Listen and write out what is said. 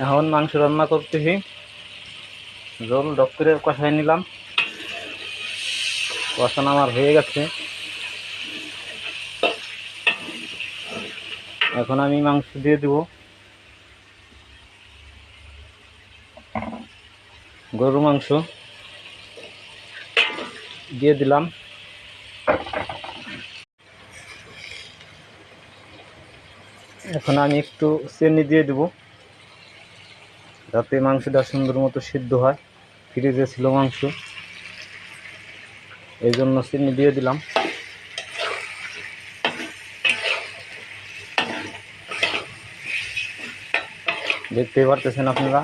এখন মাংস রান্না করতেছি। জল ডক্টরে কষাই নিলাম, কষানো আমার হয়ে গেছে। এখন আমি মাংস দিয়ে দেব। গরুর মাংস দিয়ে দিলাম। এখন আমি একটু চিনি দিয়ে দেব যাতে মাংসটা সুন্দর মতো সিদ্ধ হয়। ফ্রিজে ছিল মাংস, এই জন্য চিনি দিয়ে দিলাম। দেখতেই পারতেছেন আপনারা।